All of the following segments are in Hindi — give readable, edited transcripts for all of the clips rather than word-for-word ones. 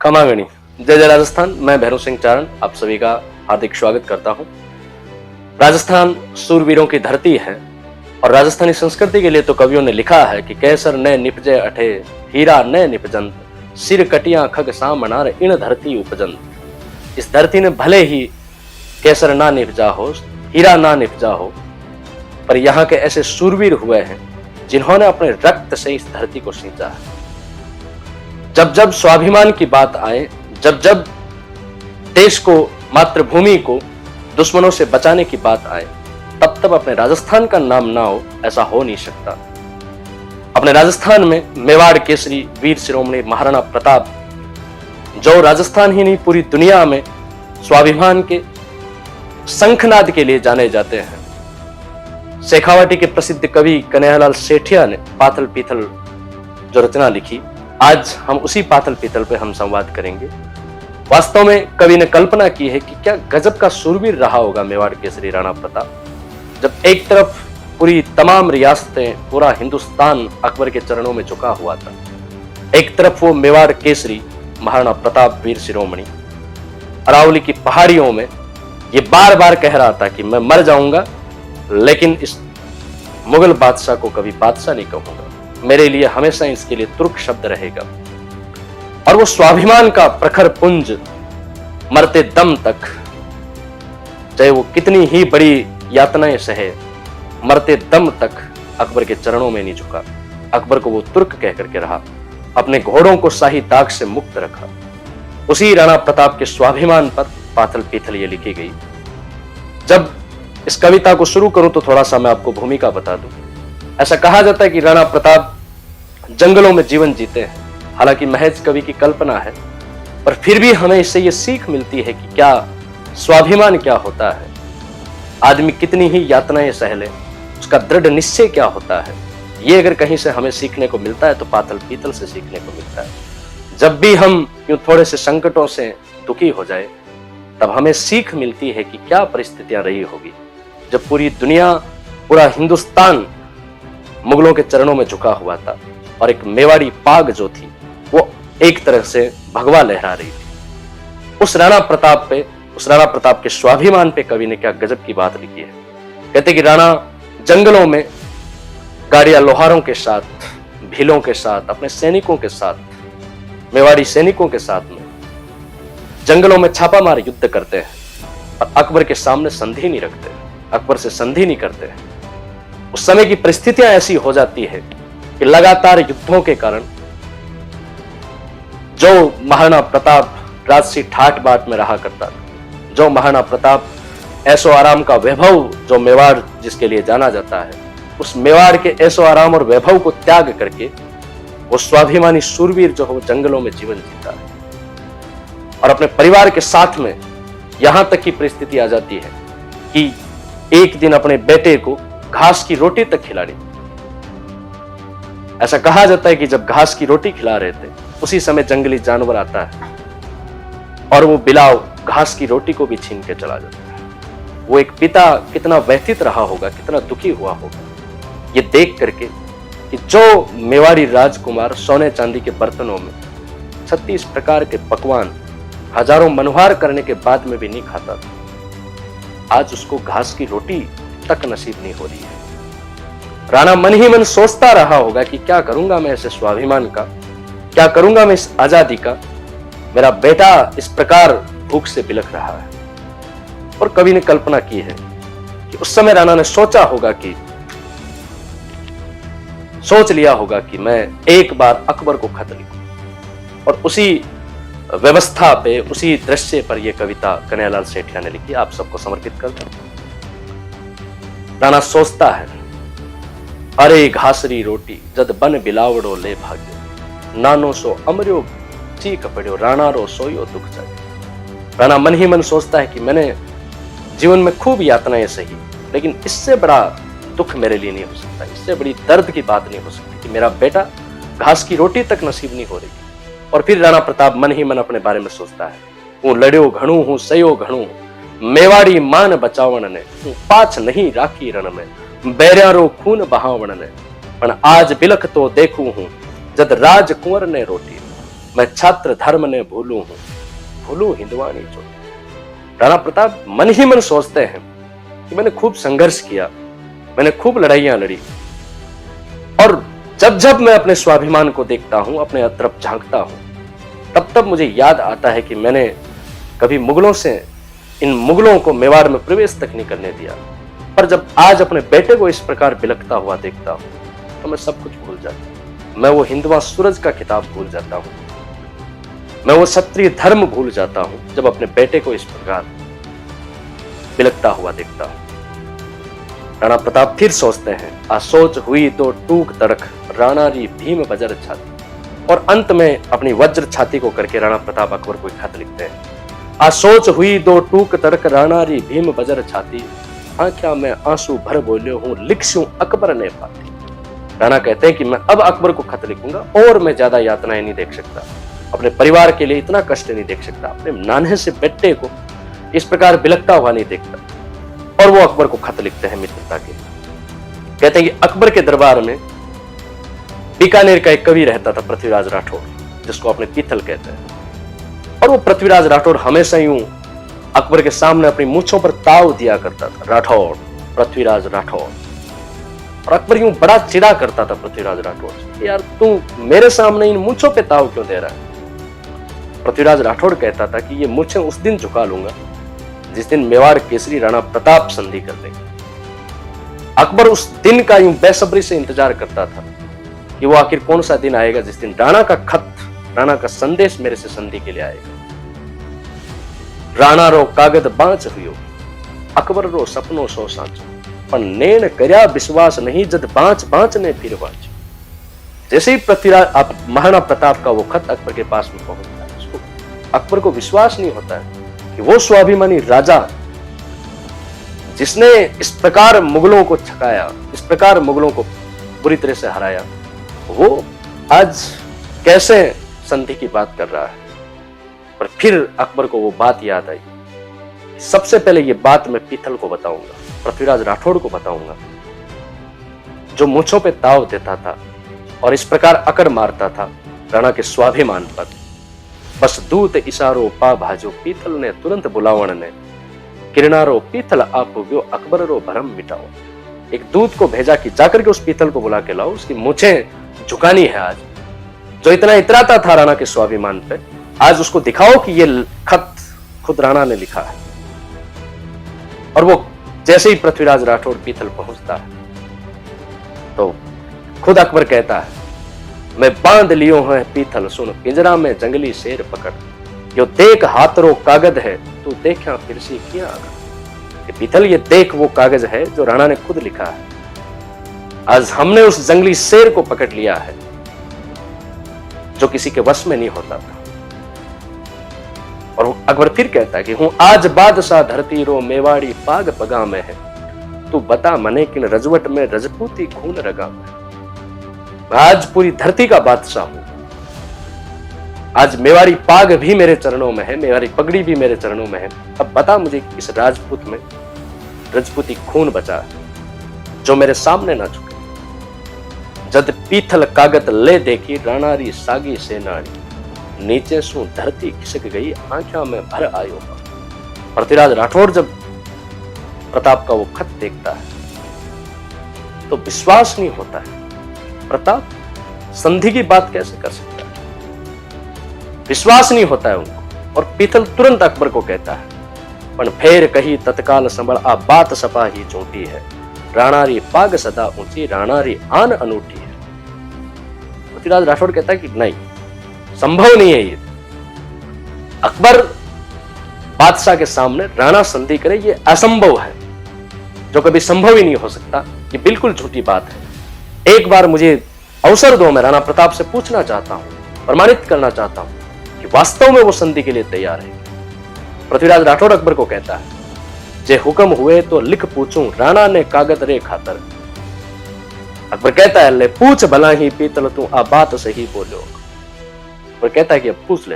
खमागणी। जय जय राजस्थान। मैं भैरव सिंह चारण आप सभी का हार्दिक स्वागत करता हूं। राजस्थान सूरवीरों की धरती है और राजस्थानी संस्कृति के लिए तो कवियों ने लिखा है कि कैसर ने निपजे अठे, हीरा ने निपजंत, सिर कटियां खग सामनार इन धरती उपजंत। इस धरती ने भले ही कैसर ना निपजा हो, हीरा ना निपजा हो, पर यहाँ के ऐसे सूरवीर हुए हैं जिन्होंने अपने रक्त से इस धरती को सींचा है। जब जब स्वाभिमान की बात आए, जब जब देश को, मातृभूमि को दुश्मनों से बचाने की बात आए, तब तब अपने राजस्थान का नाम ना हो, ऐसा हो नहीं सकता। अपने राजस्थान में मेवाड़ केसरी वीर शिरोमणि महाराणा प्रताप, जो राजस्थान ही नहीं पूरी दुनिया में स्वाभिमान के शंखनाद के लिए जाने जाते हैं। शेखावाटी के प्रसिद्ध कवि कन्हैयालाल सेठिया ने पाथल पीथल जो रचना लिखी, आज हम उसी पाथल पीथल पे हम संवाद करेंगे। वास्तव में कवि ने कल्पना की है कि क्या गजब का सूरवीर रहा होगा मेवाड़ केसरी राणा प्रताप, जब एक तरफ पूरी तमाम रियासतें, पूरा हिंदुस्तान अकबर के चरणों में झुका हुआ था, एक तरफ वो मेवाड़ केसरी महाराणा प्रताप वीर शिरोमणि अरावली की पहाड़ियों में ये बार बार कह रहा था कि मैं मर जाऊंगा, लेकिन इस मुगल बादशाह को कभी बादशाह नहीं कहूंगा, मेरे लिए हमेशा इसके लिए तुर्क शब्द रहेगा। और वो स्वाभिमान का प्रखर पुंज मरते दम तक, चाहे वो कितनी ही बड़ी यातनाएं सहे, मरते दम तक अकबर के चरणों में नहीं झुका। अकबर को वो तुर्क कह करके रहा, अपने घोड़ों को शाही दाग से मुक्त रखा। उसी राणा प्रताप के स्वाभिमान पर पाथल पीथल ये लिखी गई। जब इस कविता को शुरू करूं तो थोड़ा सा मैं आपको भूमिका बता दूं। ऐसा कहा जाता है कि राणा प्रताप जंगलों में जीवन जीते हैं, हालांकि महज कवि की कल्पना है, पर फिर भी हमें इससे ये सीख मिलती है कि क्या स्वाभिमान क्या होता है, आदमी कितनी ही यातनाएं सह ले, उसका दृढ़ निश्चय क्या होता है। ये अगर कहीं से हमें सीखने को मिलता है तो पाथल पीतल से सीखने को मिलता है। जब भी हम यूं थोड़े से संकटों से दुखी हो जाए, तब हमें सीख मिलती है कि क्या परिस्थितियां रही होगी जब पूरी दुनिया, पूरा हिंदुस्तान मुगलों के चरणों में झुका हुआ था और एक मेवाड़ी पाग जो थी वो एक तरह से भगवा लहरा रही थी। उस राणा प्रताप के स्वाभिमान पे कवि ने क्या गजब की बात लिखी है। कहते कि राणा जंगलों में गाड़ियां लोहारों के साथ, भीलों के साथ, अपने सैनिकों के साथ, मेवाड़ी सैनिकों के साथ में जंगलों में छापामार युद्ध करते हैं और अकबर के सामने संधि नहीं रखते, अकबर से संधि नहीं करते। उस समय की परिस्थितियां ऐसी हो जाती है कि लगातार युद्धों के कारण जो महाराणा प्रताप राजसी ठाट बाट में रहा करता था, जो महाराणा प्रताप ऐशो आराम का वैभव, जो मेवाड़ जिसके लिए जाना जाता है, उस मेवाड़ के ऐशो आराम और वैभव को त्याग करके वो स्वाभिमानी सूरवीर जो है वो जंगलों में जीवन जीता है और अपने परिवार के साथ में यहां तक की परिस्थिति आ जाती है कि एक दिन अपने बेटे को घास की रोटी तक खिलानी। ऐसा कहा जाता है कि जब घास की रोटी खिला रहे थे, उसी समय जंगली जानवर आता है और वो बिलाव घास की रोटी को भी छीन के चला जाता है। वो एक पिता कितना व्यथित रहा होगा, कितना दुखी हुआ होगा ये देख करके कि जो मेवाड़ी राजकुमार सोने चांदी के बर्तनों में 36 प्रकार के पकवान हजारों मनोहार करने के बाद में भी नहीं खाता था, आज उसको घास की रोटी तक नसीब नहीं हो रही है। राणा मन ही मन सोचता रहा होगा कि क्या करूंगा मैं ऐसे स्वाभिमान का, क्या करूंगा मैं इस आजादी का, मेरा बेटा इस प्रकार भूख से बिलख रहा है। और कवि ने कल्पना की है कि उस समय राणा ने सोच लिया होगा कि मैं एक बार अकबर को खत लिखूं, और उसी व्यवस्था पे, उसी दृश्य पर यह कविता कन्हैयालाल सेठिया ने लिखी, आप सबको समर्पित करता हूं। राणा सोचता है, अरे घासरी रोटी जद बन बिलावड़ो ले भाग्य, नानो सो अमर्यो चीख पड़ो, राणा रो सोयो दुख जागे। राणा मन ही मन सोचता है कि मैंने जीवन में खूब यातनाएं सही, लेकिन इससे बड़ा दुख मेरे लिए नहीं हो सकता, इससे बड़ी दर्द की बात नहीं हो सकती कि मेरा बेटा घास की रोटी तक नसीब नहीं हो रही। और फिर राणा प्रताप मन ही मन अपने बारे में सोचता है, हूं लड़्यो घणू, हूं सयो घणू, मेवाड़ी मान बचावण ने, हूं पाछ नहीं राखी रण में, बैरियारो खून बहावण ने, पण आज बिलख तो देखू हूं जद राज कुंवर ने रोटी। मैं छात्र धर्म ने भूलू हूं, भूलू हिंदवानी चोटी। राणा प्रताप मन ही मन सोचते हैं कि मैंने खूब संघर्ष किया, मैंने खूब लड़ाइयां लड़ी, और जब जब मैं अपने स्वाभिमान को देखता हूं, अपने तरफ झांकता हूं, तब तब मुझे याद आता है कि मैंने कभी मुगलों से, इन मुगलों को मेवाड़ में प्रवेश तक नहीं करने दिया। पर जब आज अपने बेटे को इस प्रकार बिलखता हुआ देखता हूं तो मैं सब कुछ भूल जाता हूं। मैं वो हिंदवा सूरज का खिताब भूल जाता हूं, मैं वो क्षत्रिय धर्म भूल जाता हूं जब अपने बेटे को इस प्रकार बिलखता हुआ देखता हूं। राणा प्रताप फिर सोचते हैं, आसोच हुई तो टूक तड़क, राणारी भीम बजर छाती। और अंत में अपनी वज्र छाती को करके राणा प्रताप अकबर को खत लिखते हैं, आसोच हुई दो टूक तड़क, राणारी भीम बजर छाती, आंख्या में आंसू भर बोले हूं, लिखसूं अकबर ने पाती। राणा कहते हैं कि मैं अब अकबर को खत लिखूंगा और मैं ज्यादा यातनाएं नहीं देख सकता, अपने परिवार के लिए इतना कष्ट नहीं देख सकता, अपने नान्हे से बेटे को इस प्रकार बिलखता हुआ नहीं देखता। और वो अकबर को खत लिखते हैं मित्रता के। कहते हैं कि अकबर के दरबार में बीकानेर का एक कवि रहता था, पृथ्वीराज राठौड़, जिसको अपने पीथल कहते हैं। और वो पृथ्वीराज राठौड़ हमेशा यूं अकबर के सामने अपनी मूंछों पर ताव दिया करता था, राठौड़, पृथ्वीराज राठौड़। और अकबर यूं बड़ा चिढ़ा करता था पृथ्वीराज राठौड़ से, यार तू मेरे सामने इन मूंछों पे ताव क्यों दे रहा है। पृथ्वीराज राठौड़ कहता था कि ये मूंछें उस दिन झुका लूंगा जिस दिन मेवाड़ केसरी राणा प्रताप संधि कर लेंगे। अकबर उस दिन का यूं बेसब्री से इंतजार करता था कि वो आखिर कौन सा दिन आएगा जिस दिन राणा का खत, राणा का संदेश मेरे से संधि के लिए आएगा। राणा रो कागद बांच हुयो, अकबर रो सपनों सो सांचो, पर नेन करया विश्वास नहीं, जद बांच बांच ने फिर बांच। जैसे ही पृथ्वीराज महाराणा प्रताप का वो खत अकबर के पास में पहुंचता है, उसको अकबर को विश्वास नहीं होता है कि वो स्वाभिमानी राजा जिसने इस प्रकार मुगलों को छकाया, इस प्रकार मुगलों को बुरी तरह से हराया, वो आज कैसे संधि की बात कर रहा है। पर फिर अकबर को वो बात याद आई, सबसे पहले ये बात मैं पीथल को बताऊंगा, पृथ्वीराज राठौड़ को बताऊंगा, जो मूंछों पे ताव देता था और इस प्रकार अकड़ मारता था राणा के स्वाभिमान पर। बस दूत इशारो पा भाजो, पीथल ने तुरंत बुलावण ने, किरणारो पीथल आप गयो, अकबर रो भरम मिटाओ। एक दूत को भेजा कि जाकर के उस पीथल को बुला के लाओ, उसकी मूंछें झुकानी है आज। जो इतना इतराता था राणा के स्वाभिमान पे, आज उसको दिखाओ कि ये खत खुद राणा ने लिखा है। और वो जैसे ही पृथ्वीराज राठौड़ पीथल पहुंचता है तो खुद अकबर कहता है, मैं बांध लियो है पीथल सुन, पिंजरा में जंगली शेर पकड़, यो देख हाथरो कागज है, तू देखा फिर से किया आगा। पीथल ये देख वो कागज है जो राणा ने खुद लिखा है। आज हमने उस जंगली शेर को पकड़ लिया है जो किसी के वश में नहीं होता था। और अकबर फिर कहता है कि हूं आज बादशाह धरती रो, मेवाड़ी पाग पगा में है, तू बता मने किन रजवट में रजपूती खून रगा में। आज पूरी धरती का बादशाह हूं, आज मेवाड़ी पाग भी मेरे चरणों में है, मेवाड़ी पगड़ी भी मेरे चरणों में है। अब बता मुझे इस राजपूत में रजपूती खून बचा है जो मेरे सामने ना झुके। जद पीथल कागत ले देखी, राणारी सागी सेनानी, नीचे सू धरती खिसक गई, आंखों में भर आयो। पृथ्वीराज राठौड़ जब प्रताप का वो खत देखता है तो विश्वास नहीं होता है, प्रताप संधि की बात कैसे कर सकता है, विश्वास नहीं होता है उनको। और पीथल तुरंत अकबर को कहता है, पण फेर कही तत्काल संभल, आ बात सपा ही चोटी है, राणारी पाग सदा ऊंची, राणारी आन अनूठी है। पृथ्वीराज राठौड़ कहता है कि नहीं, संभव नहीं है ये। अकबर बादशाह के सामने राणा संधि करे, ये असंभव है, जो कभी संभव ही नहीं हो सकता, ये बिल्कुल झूठी बात है। एक बार मुझे अवसर दो, मैं राणा प्रताप से पूछना चाहता हूं, प्रमाणित करना चाहता हूं कि वास्तव में वो संधि के लिए तैयार है। पृथ्वीराज राठौड़ अकबर को कहता है, जे हुक्म हुए तो लिख पूछूं, राणा ने कागज रे खातर। अकबर कहता है, ले पूछ भला ही पीतल तू, आ बात सही बोलो। अकबर कहता है कि अब पूछ ले,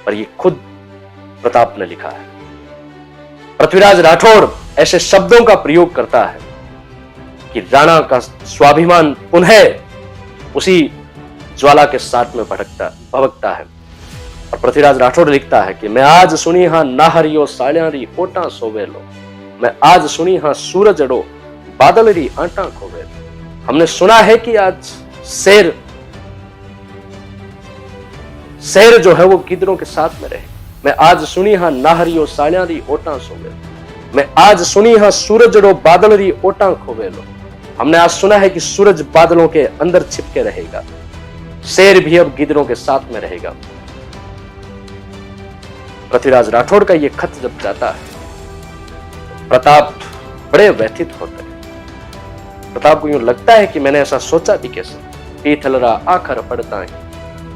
पर ये खुद प्रताप ने लिखा है। पृथ्वीराज राठौड़ ऐसे शब्दों का प्रयोग करता है कि राणा का स्वाभिमान पुनः उसी ज्वाला के साथ में भभकता है। और पृथ्वीराज राठौड़ लिखता है कि मैं आज सुनी हाँ नाहरियो साल्यारी ओटा सोवेलो, मैं आज सुनी हाँ सूरज अड़ो बादलरी आटा खोवेलो। हमने सुना है कि आज शेर जो है वो गिदड़ों के साथ में रहे। मैं आज सुनी हाँ नाहरियो साल्यारी ओटा सोवेलो, मैं आज सुनी हाँ सूरज अड़ो बादलरी ओटा खोवेलो। हमने आज सुना है कि सूरज बादलों के अंदर छिपके रहेगा, शेर भी अब गिदड़ों के साथ में रहेगा। पृथ्वीराज राठौड़ का यह खत जब जाता है, प्रताप बड़े व्यथित होते हैं। प्रताप को यूं लगता है कि मैंने ऐसा सोचा भी कैसे। पीथलरा आखर पड़ता है,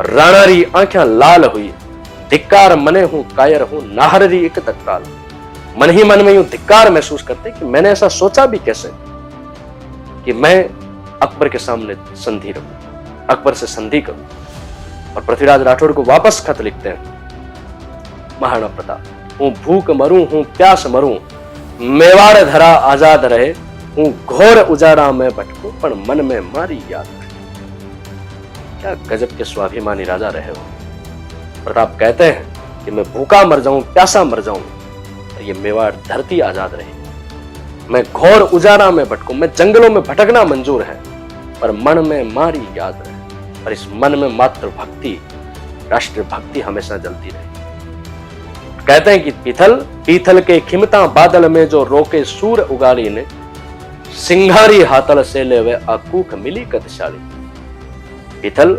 राणारी आंखें लाल हुई, धिक्कार मने हूं कायर हूं नाहररी एक तत्काल। मन ही मन में यूं धिक्कार महसूस करते कि मैंने ऐसा सोचा भी कैसे कि मैं अकबर के सामने संधि रहूं, अकबर से संधि करूं। और पृथ्वीराज राठौड़ को वापस खत लिखते हैं, महाराणा प्रताप, हूं भूख मरूं हूं प्यास मरूं, मेवाड़ धरा आजाद रहे, हूं घोर उजाड़ा में भटकूं पर मन में मारी याद रहे। क्या गजब के स्वाभिमानी राजा रहे हो। प्रताप कहते हैं कि मैं भूखा मर जाऊं प्यासा मर जाऊं और ये मेवाड़ धरती आजाद रहे, मैं घोर उजाड़ा में भटकूं, मैं जंगलों में भटकना मंजूर है पर मन में मारी याद रहे। और इस मन में मात्र भक्ति, राष्ट्र भक्ति हमेशा जलती रहे। कहते हैं कि पीथल के खिमता बादल में जो रोके सूर उगाड़ी ने, सिंघारी हाथल से लेवे आकूख मिली कदशाली। पीथल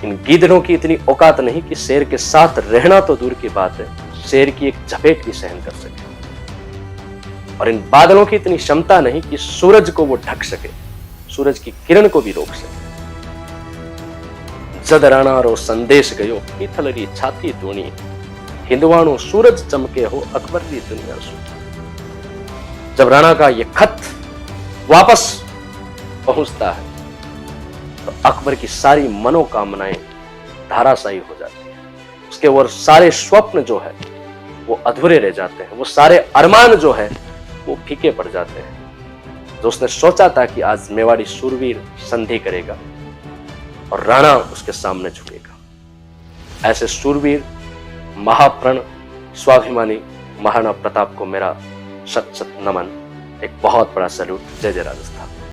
इन गिद्धड़ों की इतनी औकात नहीं कि शेर के साथ रहना तो दूर की बात है, शेर की एक झपेट भी सहन कर सके। और इन बादलों की इतनी क्षमता नहीं कि सूरज को वो ढक सके, सूरज की किरण को भी रोक सके। जद राणा रो संदेश गयो पीथलरी छाती दूनी, हिंदवाणु सूरज चमके हो अकबर की दुनिया सु। जब राणा का यह खत वापस पहुंचता है तो अकबर की सारी मनोकामनाएं धाराशायी हो जाती है, उसके वो सारे स्वप्न जो है वो अधूरे रह जाते हैं, वो सारे अरमान जो है वो फीके पड़ जाते हैं। जो उसने सोचा था कि आज मेवाड़ी सूरवीर संधि करेगा और राणा उसके सामने झुकेगा। ऐसे सूरवीर महाप्रण स्वाभिमानी महाराणा प्रताप को मेरा शत शत नमन, एक बहुत बड़ा सैल्यूट। जय जय राजस्थान।